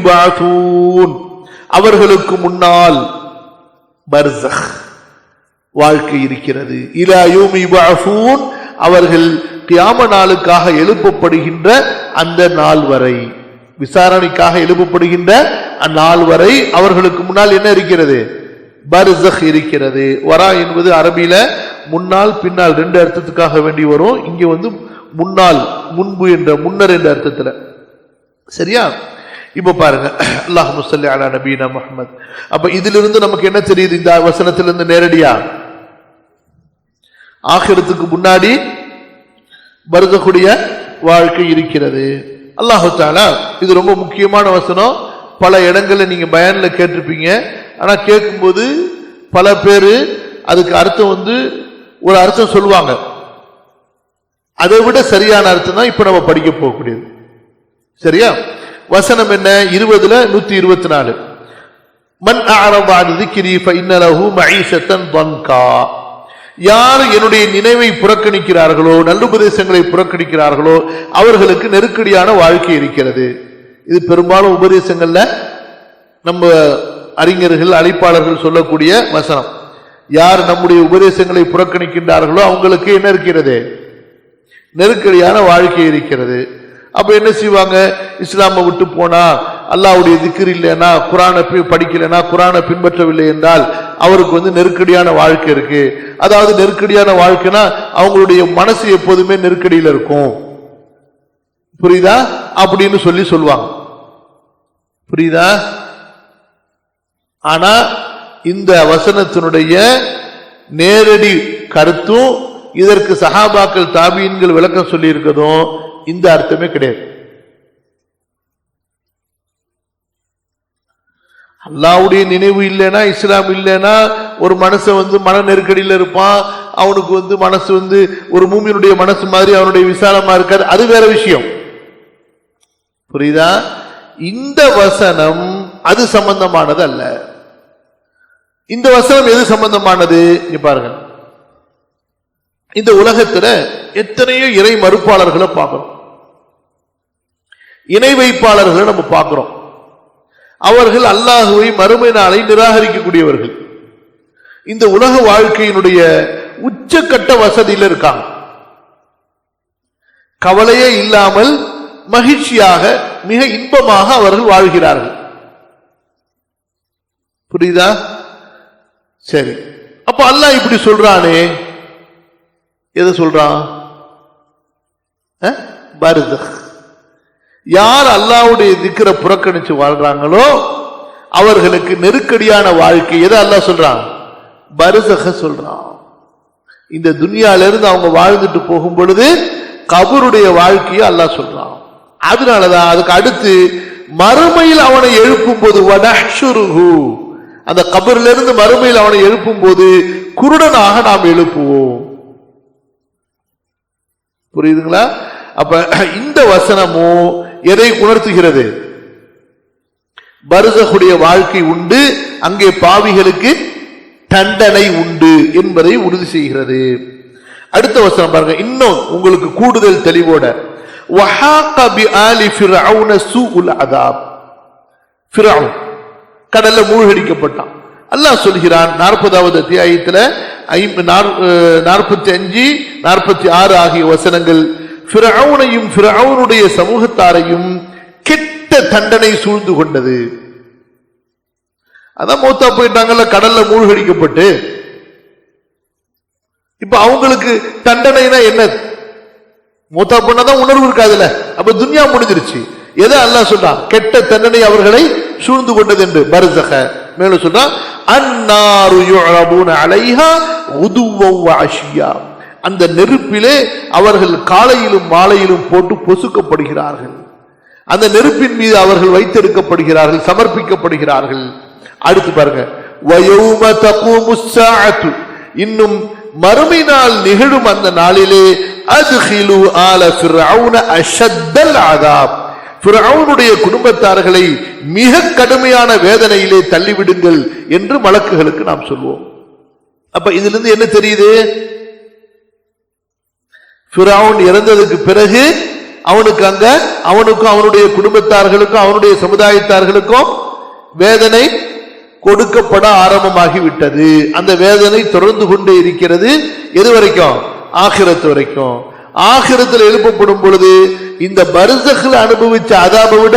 யுபஅஸூன் அவர்களுக்கு முன்னால் பர்ஸக் வாழ்க்கை இருக்கிறது. இலா யௌமி யுபஅஸூன் அவர்கள் கியாம நாளுக்காக எழுப்பப்படுகின்ற அந்த நாள் வரை, விசாரணைக்காக எழுப்பப்படுகின்ற அந்நாள் வரை அவர்களுக்கு முன்னால் என்ன இருக்கிறது? பர்ஸக் இருக்கிறது. வரா என்பது அரபியில முன்னால் பின்னால் ரெண்டு அர்த்தத்துக்காக வேண்டி வரும். இங்க முன்னால், முன்பு என்ற முன்னர் என்ற அர்த்தத்துல. சரியா? இப்ப பாருங்க, அல்லாஹும்ம ஸல்லி அலா நபியினா முஹம்மத். அப்ப இதிலிருந்து நமக்கு என்ன தெரியுது? இந்த வசனத்திலிருந்து நேரடியா ஆகிரத்துக்கு முன்னாடி பர்ஸக்குடைய வாழ்க்கை இருக்கிறது. அல்லாஹ் தஆலா, இது ரொம்ப முக்கியமான வசனம். பல இடங்கள்ல நீங்க பயான்ல கேட்டிருப்பீங்க. ஆனா கேட்கும்போது பல பேரு அதுக்கு அர்த்தம் ஒரு அர்த்தம் சொல்லுவாங்க. அதை விட சரியான அர்த்தம் தான் இப்ப நம்ம படிக்க போகக்கூடியது. சரியா? வசனம் என்ன? 20ல 124. மன் அஅரத அன் ذிக்ரி ஃபஇன்ன லஹு மஈஷத்தன் தன்கா. யார் என்னுடைய நினைவை புறக்கணிக்கிறார்களோ, நல்லுபதேசங்களை புறக்கணிக்கிறார்களோ அவர்களுக்கு நெருக்கடியான வாழ்க்கை இருக்கிறது. இது பெரும்பாலும் உபதேசங்கள்ல நம்ம அறிஞர்கள், அழைப்பாளர்கள் சொல்லக்கூடிய வசனம். யார் நம்முடைய உபதேசங்களை புறக்கணிக்கின்றார்களோ அவங்களுக்கு என்ன இருக்கிறது? நெருக்கடியான வாழ்க்கை இருக்கிறது. அப்ப என்ன செய்வாங்க? இஸ்லாமை விட்டு போனா, அல்லாஹ்வுடைய திக்ர் இல்லைன்னா, குர்ஆனை படிக்கலைன்னா, குர்ஆனை பின்பற்றவில்லை என்றால் அவருக்கு நெருக்கடியான வாழ்க்கை இருக்கு. அதாவது நெருக்கடியான வாழ்க்கைனா அவங்களுடைய மனசு எப்போதுமே நெருக்கடியில் இருக்கும். புரியுதா? அப்படின்னு சொல்லுவாங்க. புரியுதா? ஆனா இந்த வசனத்தினுடைய நேரடி கருத்தும் இதற்கு சஹாபாக்கள், தாபீன்கள் விளக்கம் சொல்லி இருக்கதும் இந்த அர்த்தமே கிடையாது. அல்லாஹ்வுடைய நினைவு இல்லைன்னா, இஸ்லாம் இல்லைன்னா ஒரு மனசை மன நெருக்கடியில் இருப்பான். அவனுக்கு மனசு ஒரு மூமினுடைய மனசு மாதிரி அவனுடைய விசாலமா இருக்காது. அது வேற விஷயம். புரியுதா? இந்த வசனம் அது சம்பந்தமானது அல்ல. இந்த வசனம் எது சம்பந்தமானது? இங்க பாருங்க, இந்த உலகத்துல எத்தனையோ இறை மறுப்பாளர்களை பார்க்கிறோம், இணை வைப்பாளர்களை நம்ம பார்க்கிறோம். அவர்கள் அல்லாஹுவை, மறுமை நாளை நிராகரிக்கக்கூடியவர்கள். இந்த உலக வாழ்க்கையினுடைய உச்சக்கட்ட வசதியில் இருக்காங்க. கவலையே இல்லாமல் மகிழ்ச்சியாக, மிக இன்பமாக அவர்கள் வாழ்கிறார்கள். புரியுதா? சரி, அப்ப அல்லாஹ் இப்படி சொல்றானே, எதை சொல்றான்? பர்ஸக். யார் அல்லாஹ்வுடைய திக்ரை புறக்கணிச்சு வாழ்றாங்களோ அவர்களுக்கு நெருக்கடியான வாழ்க்கை. எதை அல்லாஹ் சொல்றான்? பர்ஸக சொல்றான். இந்த துன்யால இருந்து அவங்க வாழ்ந்துட்டு போகும் பொழுது கபருடைய வாழ்க்கையை அல்லாஹ் சொல்றான். அதனாலதான் அதுக்கு அடுத்து மறுமையில் அவனை எழுப்பும் போது வனஹ்ஷுருஹு, அந்த கபரில இருந்து மறுமையில் அவனை எழுப்பும் போது குருடனாக நாம் எழுப்புவோம். புரியுதுங்களா? அப்ப இந்த வசனமும் எதை உணர்த்துகிறது? பர்ஸகுடைய வாழ்க்கை உண்டு, அங்கே பாவிகளுக்கு தண்டனை உண்டு என்பதை உறுதி செய்கிறது. அடுத்த வசனம் பாருங்க, இன்னும் உங்களுக்கு கூடுதல் தெளிவோட. வஹாக பிஆலி ஃபிர்அவுன சூஉல் அதாப். ஃபிர்அவுன் கடல்ல மூழ்கடிக்கப்பட்டான். அல்லாஹ் சொல்கிறான் 40வது அத்தியாயத்துல 45, 46 ஆகிய வசனங்கள் ஃபிர்அவுனையும் ஃபிர்அவுனுடைய சமூகத்தாரையும் கெட்ட தண்டனை சூழ்ந்து கொண்டது. அதான் மௌத்தா போயிட்டாங்கல்ல, கடல்ல மூழ்கடிக்கப்பட்டு. இப்ப அவங்களுக்கு தண்டனைனா என்ன? மௌத்தா போனாதான் உணர்வு இருக்காதுல்ல. அப்ப துன்யா முடிஞ்சிருச்சு. எதை அல்லாஹ் சொல்றான்? கெட்ட தண்டனை அவர்களை சூழ்ந்து கொண்டது என்று. பர்ஸக மேலும் சொல்றான், அன்னாரு யுஅரபூன அலைஹா உதுவன் வ அஷியா. அந்த நெருப்பிலே அவர்கள் காலையிலும் மாலையிலும் போட்டு பொசுக்கப்படுகிறார்கள். அந்த நெருப்பின் மீது அவர்கள் வைத்தெடுக்கப்படுகிறார்கள், சமர்ப்பிக்கப்படுகிறார்கள். அடுத்து பாருங்க, வயௌம தகூமுஸ் ஸாஅத்து, இன்னும் மறுமை நாள் நிகழும் அந்த நாளிலே அத்கிலு ஆல ஃபிர்அவுன அஷத்தல் அதாப், ஃபிர்அவுனுடைய குடும்பத்தார்களை மிக கடுமையான வேதனையிலே தள்ளிவிடுங்கள் என்று மலக்குகளுக்கு நாம் சொல்வோம். அப்ப இதிலிருந்து என்ன தெரியுது? ஃபிர்அவுன் இறந்ததுக்கு பிறகு அவனுக்கு அங்க அவனுக்கும் அவனுடைய குடும்பத்தார்களுக்கும் அவனுடைய சமுதாயத்தார்களுக்கும் வேதனை கொடுக்கப்பட ஆரம்பமாகிவிட்டது. அந்த வேதனை தொடர்ந்து கொண்டே இருக்கிறது. எது வரைக்கும்? ஆகிரத்து வரைக்கும். ஆகிரத்தில் எழுப்பப்படும் பொழுது இந்த பர்சக்ல அனுபவிச்ச அதாபை விட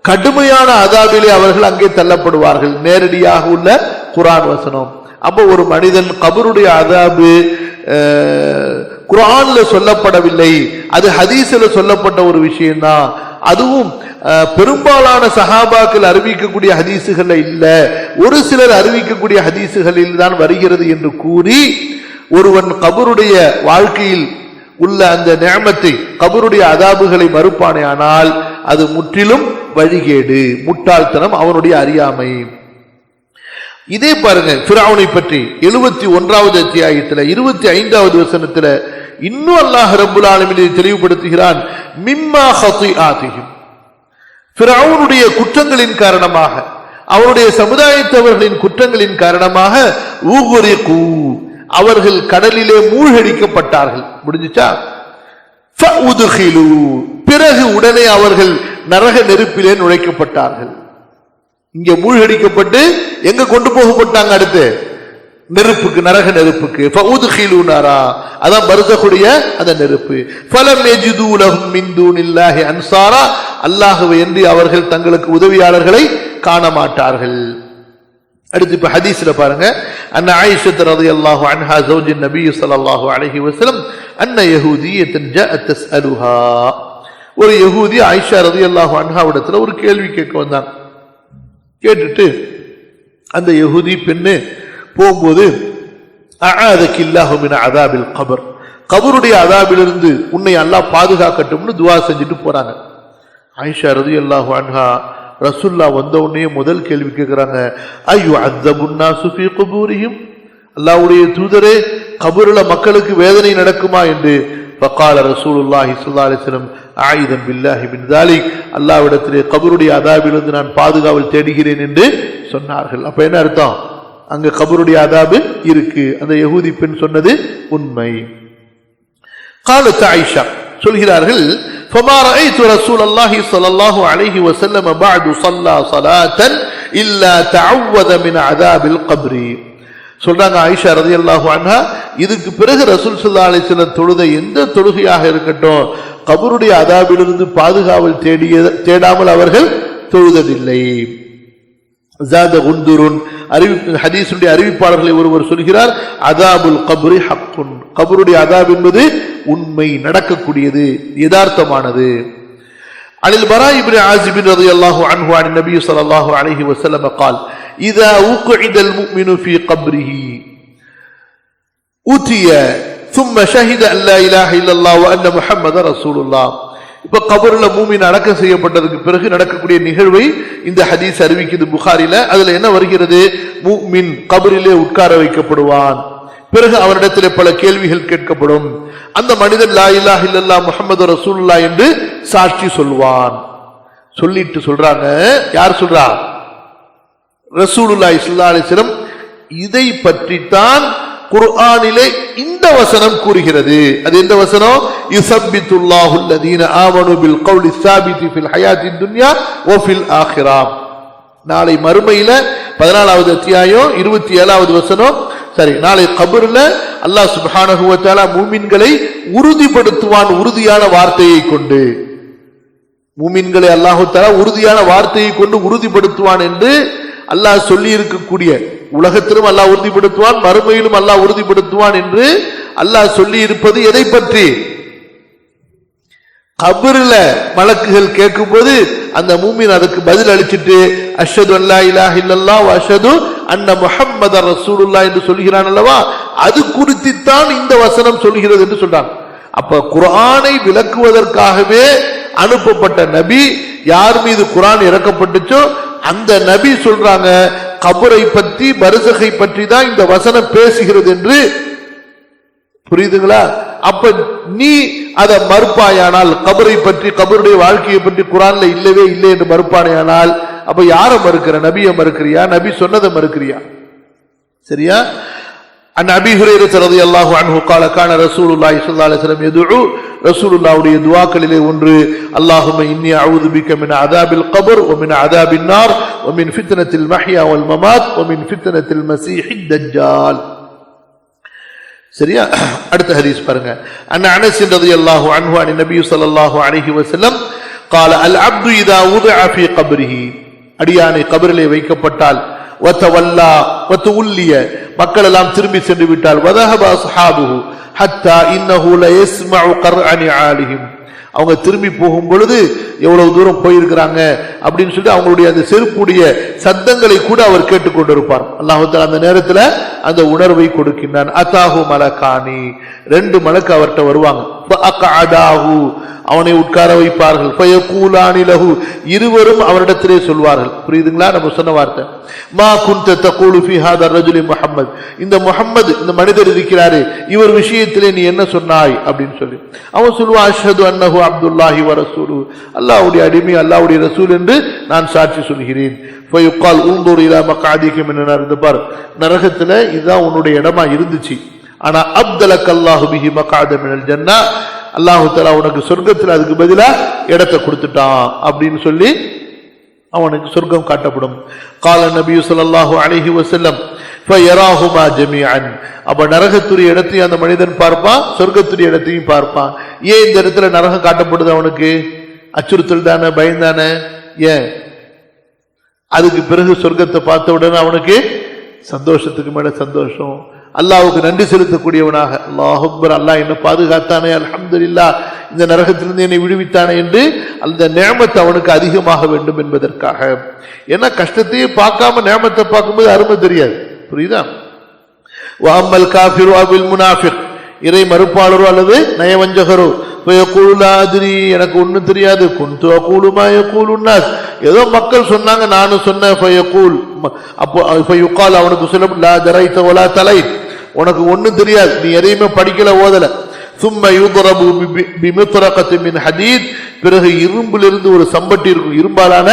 கடுமையான அதாபிலே அவர்கள் அங்கே தள்ளப்படுவார்கள். நேரடியாக உள்ள குர்ஆன் வசனம். அப்போ ஒரு மனிதன் கபருடைய அதாபு குர்ஆன்ல சொல்லப்படவில்லை, அது ஹதீஸ்ல சொல்லப்பட்ட ஒரு விஷயம்தான். அதுவும் பெரும்பாலான சஹாபாக்கள் அறிவிக்கக்கூடிய ஹதீசுகள்ல இல்ல, ஒரு சிலர் அறிவிக்கக்கூடிய ஹதீசுகளில் தான் வருகிறது என்று கூறி ஒருவன் கபருடைய வாழ்க்கையில் உள்ள அந்த நிஅமத்தை, கபருடைய அதாபுகளை மறுப்பானே ஆனால் அது முற்றிலும் வழிகேடு, முட்டாள்தனம், அவனுடைய அறியாமை. இதே பாருங்க ஃபிரௌனை பற்றி 71வது அத்தியாயத்தில் 25வது வசனத்துல இன்னும் அல்லாஹ் ரப்பல் ஆலமீன் தெளிவுபடுத்துகிறான். மிம்மா ஹதீஆதிஹிம், ஃபிரௌனுடைய குற்றங்களின் காரணமாக, அவருடைய சமுதாயத்தவர்களின் குற்றங்களின் காரணமாக ஊகுரிகு, அவர்கள் கடலிலே மூழ்கடிக்கப்பட்டார்கள். முடிஞ்சுச்சா? ஃபஉத்கிலு, பிறகு உடனே அவர்கள் நரக நெருப்பிலே நுழைக்கப்பட்டார்கள். இங்க மூழ்கடிக்கப்பட்டு எங்க கொண்டு போகப்பட்டாங்க? அடுத்து நெருப்புக்கு, நரக நெருப்புக்கு. ஃபஉத்கிலு நாரா, அதான் பர்ஸகுடைய அந்த நெருப்பு. ஃபலம் யஜிது லஹும் மின் தூனில்லாஹி அன்சாரா, அல்லாஹ்வை அன்றி அவர்கள் தங்களுக்கு உதவியாளர்களை காண மாட்டார்கள். அடுத்து இப்ப ஹதீஸ்ல பாருங்க. அன்ன ஆயிஷா ரலியல்லாஹு அன்ஹா ஜௌஜின் நபி ஸல்லல்லாஹு அலைஹி வஸல்லம் அன்ன யஹூதியத்தன் ஜாஅத் தஸ்அலுஹா, ஒரு யஹூதி ஆயிஷா ரலியல்லாஹு அன்ஹா இடத்துல ஒரு கேள்வி கேட்க வந்தாங்க. கேட்டுட்டு அந்த யஹூதி பெண்ணு போகும்போது அஆதகில்லாஹு மின் அஸாபில் கபர், கபருடைய அஸாபிலிருந்து உன்னை அல்லாஹ் பாதுகாக்கட்டும்னு துஆ செஞ்சுட்டு போறாங்க. ஆயிஷா ரலியல்லாஹு அன்ஹா ரசூல்லா வந்த உடனே முதல் கேள்வி கேட்கிறாங்க, ஐயோ அஸ்ஸபுன் நாஸு ஃபீ குபூரிஹிம், அல்லாஹ்வுடைய தூதரே கபருல மக்களுக்கு வேதனை நடக்குமா என்று. ஃபகால ரசூலுல்லாஹி ஸல்லல்லாஹு அலைஹி வஸல்லம் ஆயிதன் பில்லாஹி மின் ஸாலிக், அல்லாஹ்விடத்திலே கபருடைய அஸாபிலிருந்து நான் பாதுகாவல் தேடுகிறேன் என்று சொன்னார்கள். அப்ப என்ன அர்த்தம்? அங்க கபருடைய அஸாபு இருக்கு. அந்த யஹூதி பெண் சொன்னது உண்மை. قالت عائشة சொல்கிறார்கள், فما رأيت رسول الله صلى الله عليه وسلم بعد صلى صلاة إلا تعوذ من عذاب القبر. சொல்றாங்க ஆயிஷா ரலியல்லாஹு அன்ஹா, இதுக்கு பிறகு ரசூல் ஸல்லல்லாஹு அலைஹி வஸல்லம் தொழுத எந்த தொழுகையாக இருக்கட்டும் கபருடைய அஸாபிலிருந்து பாதுகாவல் தேடாமல் அவர்கள் தொழுததில்லை. ஜாத குந்துருன், ஹதீஸுடைய அறிவிப்பாளர்களை ஒருவர் சொல்கிறார், அஸாபுல் கப்ரி ஹக்குன், கபருடைய அஸாப் என்பது உண்மை, நடக்கக்கூடியது, யதார்த்தமானது. அனில் பரா இப்னு ஆஸிப் ரலியல்லாஹு அன்ஹு அன் நபி ஸல்லல்லாஹு அலைஹி வஸல்லம் قال اذا وقعد المؤمن في قبره اتي ثم شهد ان لا اله الا الله وان محمد رسول الله. இப்ப கபர்ல மூமின் அடக்கம் செய்யப்பட்டதுக்கு பிறகு நடக்கக்கூடிய நிகழ்வை இந்த ஹதீஸ் அறிவிக்குது புகாரில. அதுல என்ன வருகிறது? மூமின் கபரிலே உட்கார வைக்கப்படுவான், பிறகு அவரிடத்திலே பல கேள்விகள் கேட்கப்படும். அந்த மனிதன் லா இலாஹ இல்லல்லாஹ் முஹம்மது ரசூலுல்லாஹ் என்று சாட்சி சொல்வான். சொல்லிட்டு சொல்றாங்க, யார் சொல்றா? ரசூலுல்லாஹி ஸல்லல்லாஹு அலைஹி வஸல்லம். இதை பற்றித்தான் குர்ஆனிலே இந்த வசனம் கூறுகிறது. அது எந்த வசனம்? யுஸப்பித்துல்லாஹு அல்லதீன ஆமனு பில் கௌலி ஸாபிதி ஃபில் ஹயாத்தித் துன்யா வ ஃபில் ஆখিরাহ. நாளை மறுமையில 14வது அத்தியாயம் 27வது வசனம். சரி, நாளை கபர்ல அல்லாஹ் சுப்ஹானஹு வ தஆலா மூமின்களை உறுதிப்படுத்துவான் உறுதியான வார்த்தையை கொண்டு. மூமின்களை அல்லாஹ் தஆலா உறுதியான வார்த்தையை கொண்டு உறுதிப்படுத்துவான் என்று அல்லாஹ் சொல்லி இருக்கக்கூடிய, உலகத்திலும் அல்லாஹ் உறுதிப்படுத்துவான், மறுமையிலும் அல்லாஹ் உறுதிப்படுத்துவான் என்று அல்லாஹ் சொல்லி இருப்பது எதை பற்றி? கபர்ல மலக்குகள் கேட்கும் போது அந்த மூமின் அதுக்கு பதில் அளிச்சிட்டு அஷ்ஹது அல்லா இலாஹ இல்லல்லாஹ் வ அஷ்ஹது அன்ன முஹம்மதர் ரசூலுல்லாஹ் என்று சொல்கிறான் அல்லவா, அது குறித்துத்தான் இந்த வசனம் சொல்கிறது என்று சொல்றாங்க. அப்ப குர்ஆனை விளக்குவதற்காகவே அனுப்பப்பட்ட நபி, யார் மீது குர்ஆன் இறக்கப்பட்டுச்சோ அந்த நபி சொல்றாங்க, கபரை பற்றி பர்ஸகை பற்றி தான் இந்த வசனம் பேசுகிறது என்று. புரியுதுங்களா? அப்ப நீ அதை மறுப்பாயானால், கபரை பற்றி கபருடைய வாழ்க்கையை பற்றி குர்ஆன்ல இல்லவே இல்லை என்று மறுப்பானையானால், அப்ப யாரை மறுக்கிற? நபியை மறுக்கிறியா? நபி சொன்னதை மறுக்கிறியா? சரியா? عن أبي هريرة رضي الله عنه قال كان رسول الله صلى الله عليه وسلم يدعو رسول الله உடைய துஆக்களிலே ஒன்று اللهم إني أعوذ بك من عذاب القبر ومن عذاب النار ومن فتنة المحيا والممات ومن فتنة المسيح الدجال. சரியா? அடுத்த ஹதீஸ் பாருங்க. அன் அனஸ் ரலியல்லாஹு அன்ஹு அன் நபி ஸல்லல்லாஹு அலைஹி வஸல்லம் قال العبد اذا وضع في قبره அடியானை கபரிலே வைக்கப்பட்டால் வதவல்லா வதுல்லிய மக்கள் எல்லாம் திரும்பி சென்று விட்டால் வதஹப அஸ்ஹாபுஹு ஹத்தா இன்னஹு ல யஸ்மஉ கர்அனி ஆலிஹிம் அவங்க திரும்பி போகும் பொழுது எவ்வளவு தூரம் போயிருக்கிறாங்க அப்படின்னு சொல்லிட்டு அவங்களுடைய அந்த செருப்புடைய சத்தங்களை கூட அவர் கேட்டுக்கொண்டிருப்பார். அல்லாஹ் தஆலா அந்த நேரத்தில் அந்த உணர்வை கொடுக்கின்றான். அதாஹு மலகானி, 2 மலக்கு அவர்கிட்ட வருவாங்க. ஃபஅகஅதாஹு, அவனை உட்கார வைப்பார்கள். ஃபயகூலானி லஹு, இருவரும் அவரிடத்திலே சொல்வார்கள். புரியுதுங்களா? நம்ம சொன்ன வார்த்தை மா குன்த தகூலு ஃபீ ஹாதா ரஜுலி முஹம்மத், இந்த முஹம்மது இந்த மனிதர் இருக்கிறாரே இவர் விஷயத்திலே நீ என்ன சொன்னாய் அப்படின்னு சொல்லி அவன் சொல்லுவான் அஷ்ஹது அன்னஹு அப்துல்லாஹி வ ரசூலுஹு, அல்லாஹ்வுடைய அடிமை அல்லாஹ்வுடைய ரசூல் என்று நான் சாட்சி சொல்கிறேன். ஃபயுகால் உன்துர் இலா மக்அதிக மினன், இந்த பார் நரகத்துல இதுதான் உன்னுடைய இடமா இருந்துச்சு, ஆனா அப்தலக்கல்லாஹு பிஹி மக்அத மினல் ஜன்னah, அல்லாஹ் தஆலா உனக்கு சொர்க்கத்தில் அதுக்கு பதிலா இடத்தை கொடுத்துட்டான் அப்படின்னு சொல்லி அவனுக்கு சொர்க்கம் காட்டப்படும். கால நபி ஸல்லல்லாஹு அலைஹி வஸல்லம் ஃபயராஹுமா ஜமீஅன், அப்ப நரகத்துடைய இடத்தையும் அந்த மனிதன் பார்ப்பான், சொர்க்கத்துடைய இடத்தையும் பார்ப்பான். ஏன் இந்த இடத்துல நரகம் காட்டப்படுது? அவனுக்கு அச்சுறுத்தல் தானே, பயந்தானே. ஏன்? அதுக்கு பிறகு சொர்க்கத்தை பார்த்த உடனே அவனுக்கு சந்தோஷத்துக்கு மேல சந்தோஷம், அல்லாஹ்வுக்கு நன்றி செலுத்தக்கூடியவனாக அல்லாஹ் அக்பர், அல்லாஹ் என்ன பாதுகாத்தானே, அல்ஹம்துலில்லாஹ் இந்த நரகத்திலிருந்து என்னை விடுவித்தானே என்று அந்த நிஅமத் அவனுக்கு அதிகமாக வேண்டும் என்பதற்காக. ஏன்னா கஷ்டத்தையே பார்க்காம நிஅமத்தை பார்க்கும்போது அருமை தெரியாது. புரியுதா? வஅம்மல் காஃபிரு அவில் முனாஃபிக், இறை மறுப்பாளரோ அல்லது நயவஞ்சகரோ ஃபயகூலு லா அத்ரி, எனக்கு ஒன்றும் தெரியாது, குன்து அகூலு மா யகூலுன் நாஸ், ஏதோ மக்கள் சொன்னாங்க நானும் சொன்னேன். ஃபயகூல், அப்போ ஃபயுகால், அவனுக்கு சொல்லப்படும் லா தரைத வலா தலைத், உனக்கு ஒன்றும் தெரியாது, நீ எதையுமே படிக்கல ஓதல. சும்ம யுத்ரபு பிமித்ரகத்தி மின் ஹதீத், பிறகு இரும்பிலிருந்து ஒரு சம்பட்டி இருக்கும், இரும்பாலான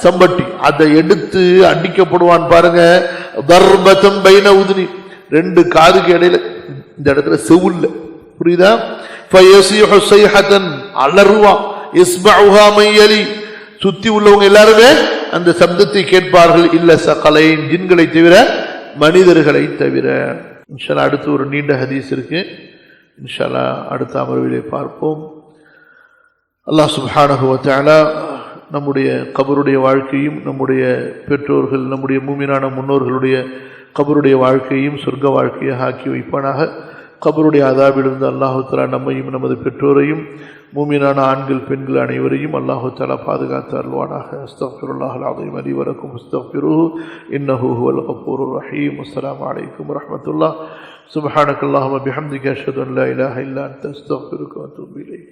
சம்பட்டி, அதை எடுத்து அடிக்கப்படுவான் பாருங்க. தர்பதம் பைன உதுனி, 2 காதுக்கு இடையில இந்த இடத்துல செவுல்ல. புரியுதா? ஃபயஸீஹு ஸைஹதன், அலறுவான். இஸ்மஉஹா மையலி, சுத்தி உள்ளவங்க எல்லாருமே அந்த சப்தத்தை கேட்பார்கள். இல்ல சகலைன், ஜின்களை தவிர, மனிதர்களை தவிர. இன்ஷா அல்லாஹ் அடுத்து ஒரு நீண்ட ஹதீஸ் இருக்கு, இன்ஷா அல்லாஹ் அடுத்த அமர்விலே பார்ப்போம். அல்லாஹ் சுப்ஹானஹு வ தஆலா நம்முடைய கபருடைய வாழ்க்கையும், நம்முடைய பெற்றோர்கள், நம்முடைய மூமினான முன்னோர்களுடைய கபருடைய வாழ்க்கையும் சொர்க்க வாழ்க்கையாக ஆக்கி வைப்பானாக. கபருடைய அதாபிலிருந்து அல்லாஹு தஆலா நம்மையும் நமது பெற்றோரையும் மூமினான ஆண்கள் பெண்கள் அனைவரையும் அல்லாஹு தஆலா பாதுகாத்து அருள்வானாக. அஸ்தக்ஃபிருல்லாஹல் அஸீம் லி வ லக்கும் அஸ்தக்ஃபிருஹு இன்னஹு ஹுவல் கஃபூருர் ரஹீம். அஸ்ஸலாமு அலைக்கும் வ ரஹ்மத்துல்லாஹ். சுப்ஹானக்கல்லாஹும்ம பிஹம்திக அஷ்ஹது அன் லா இலாஹா இல்லா அன்த அஸ்தக்ஃபிருக வ அத்தூபு இலைக்.